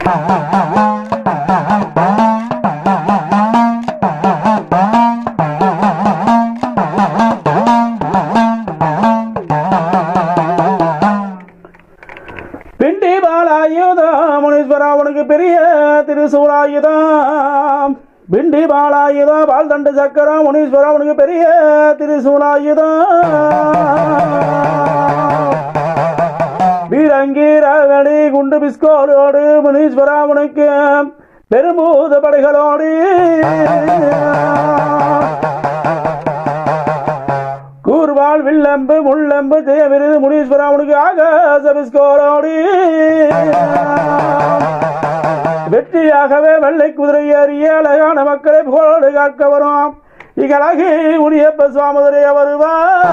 பிண்டி பாலாயுதம் முனீஸ்வரா உனக்கு பெரிய திருசூலாயுதம். பிண்டி பாலாயுதம் பால் தண்டு சக்கரம் முனீஸ்வரா உனக்கு பெரிய திருசூலாயுதம். வீரங்கீரகடி குண்டு பிஸ்கோலோடு முனீஸ்வரா உனக்கு பெரும்பூத படைகளோடு கூர்வாள் வில்லம்பு முள்ளம்பு ஜெய விருது முனீஸ்வரா உனக்கு ஆகாச பிஸ்கோலோடு வெற்றியாகவே வெள்ளை குதிரை ஏறிய அழகான மக்களை புகழோடு காக்க வரும் இகழகி உனியப்ப சுவாமுதிரைய வருவார்.